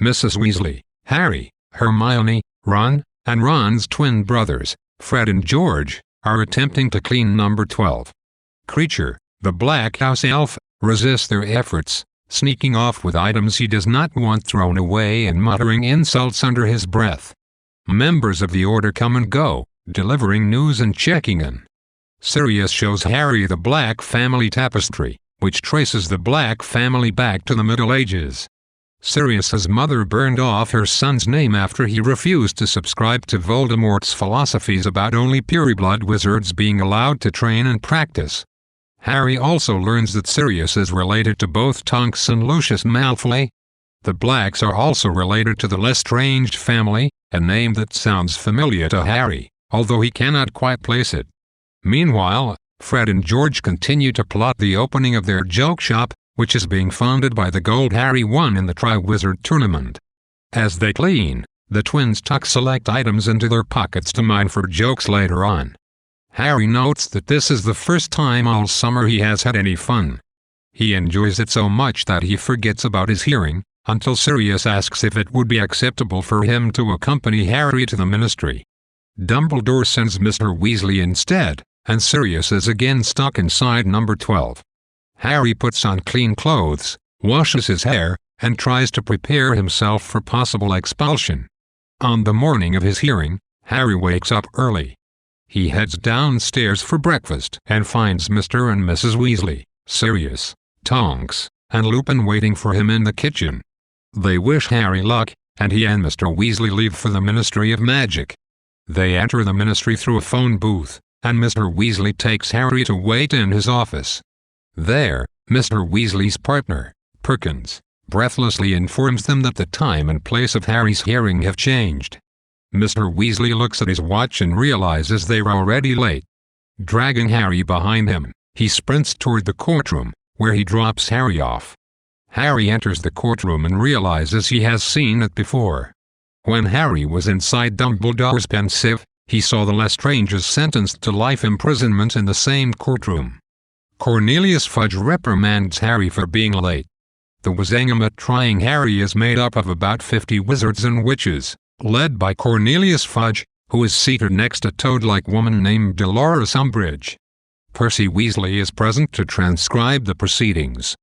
Mrs. Weasley, Harry, Hermione, Ron, and Ron's twin brothers, Fred and George, are attempting to clean number 12. Creature, the Black House Elf, resists their efforts, sneaking off with items he does not want thrown away and muttering insults under his breath. Members of the Order come and go, delivering news and checking in. Sirius shows Harry the Black family tapestry, which traces the Black family back to the Middle Ages. Sirius's mother burned off her son's name after he refused to subscribe to Voldemort's philosophies about only pureblood wizards being allowed to train and practice. Harry also learns that Sirius is related to both Tonks and Lucius Malfoy. The Blacks are also related to the Lestrange family, a name that sounds familiar to Harry, although he cannot quite place it. Meanwhile, Fred and George continue to plot the opening of their joke shop, which is being funded by the gold Harry won in the Triwizard Tournament. As they clean, the twins tuck select items into their pockets to mine for jokes later on. Harry notes that this is the first time all summer he has had any fun. He enjoys it so much that he forgets about his hearing, until Sirius asks if it would be acceptable for him to accompany Harry to the Ministry. Dumbledore sends Mr. Weasley instead, and Sirius is again stuck inside number 12. Harry puts on clean clothes, washes his hair, and tries to prepare himself for possible expulsion. On the morning of his hearing, Harry wakes up early. He heads downstairs for breakfast and finds Mr. and Mrs. Weasley, Sirius, Tonks, and Lupin waiting for him in the kitchen. They wish Harry luck, and he and Mr. Weasley leave for the Ministry of Magic. They enter the Ministry through a phone booth, and Mr. Weasley takes Harry to wait in his office. There, Mr. Weasley's partner, Perkins, breathlessly informs them that the time and place of Harry's hearing have changed. Mr. Weasley looks at his watch and realizes they're already late. Dragging Harry behind him, he sprints toward the courtroom, where he drops Harry off. Harry enters the courtroom and realizes he has seen it before. When Harry was inside Dumbledore's pensieve, he saw the Lestranges sentenced to life imprisonment in the same courtroom. Cornelius Fudge reprimands Harry for being late. The Wizengamot trying Harry is made up of about 50 wizards and witches, led by Cornelius Fudge, who is seated next to a toad-like woman named Dolores Umbridge. Percy Weasley is present to transcribe the proceedings.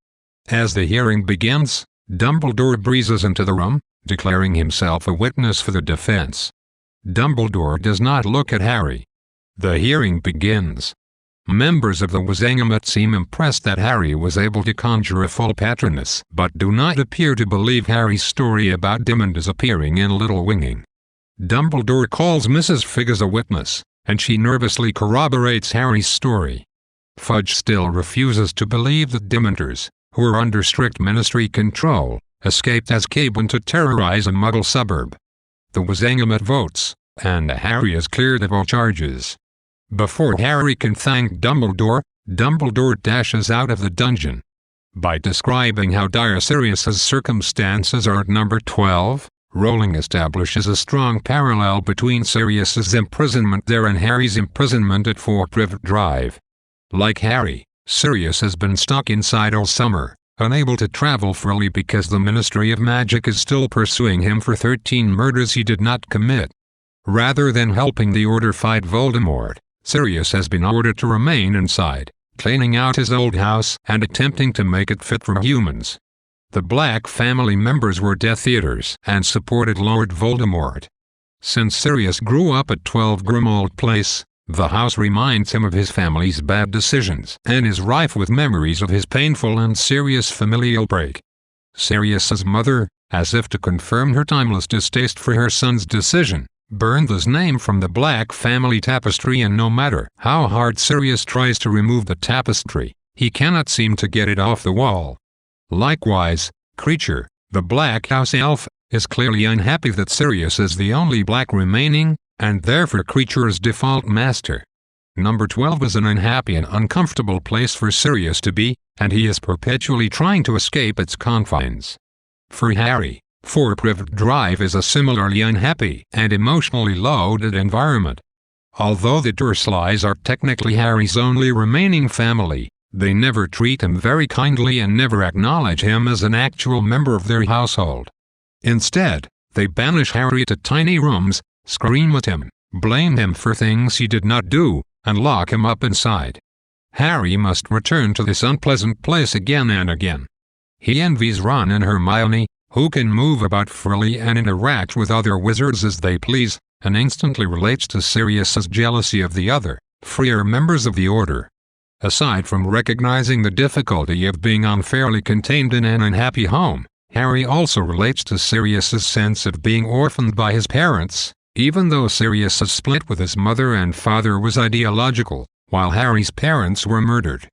As the hearing begins, Dumbledore breezes into the room, declaring himself a witness for the defense. Dumbledore does not look at Harry. The hearing begins. Members of the Wizengamot seem impressed that Harry was able to conjure a full Patronus, but do not appear to believe Harry's story about Dimmonds appearing in Little Winging. Dumbledore calls Mrs. Fig as a witness, and she nervously corroborates Harry's story. Fudge still refuses to believe that Dementors, who are under strict Ministry control, escaped as Azkaban to terrorize a Muggle suburb. The Wizengamot votes, and Harry is cleared of all charges. Before Harry can thank Dumbledore, Dumbledore dashes out of the dungeon. By describing how dire Sirius's circumstances are at number 12, Rowling establishes a strong parallel between Sirius's imprisonment there and Harry's imprisonment at Fort Privet Drive. Like Harry, Sirius has been stuck inside all summer, unable to travel freely because the Ministry of Magic is still pursuing him for 13 murders he did not commit. Rather than helping the Order fight Voldemort, Sirius has been ordered to remain inside, cleaning out his old house and attempting to make it fit for humans. The Black family members were Death Eaters and supported Lord Voldemort. Since Sirius grew up at 12 Grimmauld Place, the house reminds him of his family's bad decisions and is rife with memories of his painful and serious familial break. Sirius's mother, as if to confirm her timeless distaste for her son's decision, burned his name from the Black family tapestry, and no matter how hard Sirius tries to remove the tapestry, he cannot seem to get it off the wall. Likewise, Creature, the Black House Elf, is clearly unhappy that Sirius is the only Black remaining, and therefore Creature's default master. Number 12 is an unhappy and uncomfortable place for Sirius to be, and he is perpetually trying to escape its confines. For Harry, Fort Privet Drive is a similarly unhappy and emotionally loaded environment. Although the Dursleys are technically Harry's only remaining family, they never treat him very kindly and never acknowledge him as an actual member of their household. Instead, they banish Harry to tiny rooms, scream at him, blame him for things he did not do, and lock him up inside. Harry must return to this unpleasant place again and again. He envies Ron and Hermione, who can move about freely and interact with other wizards as they please, and instantly relates to Sirius's jealousy of the other, freer members of the Order. Aside from recognizing the difficulty of being unfairly contained in an unhappy home, Harry also relates to Sirius's sense of being orphaned by his parents, even though Sirius's split with his mother and father was ideological, while Harry's parents were murdered.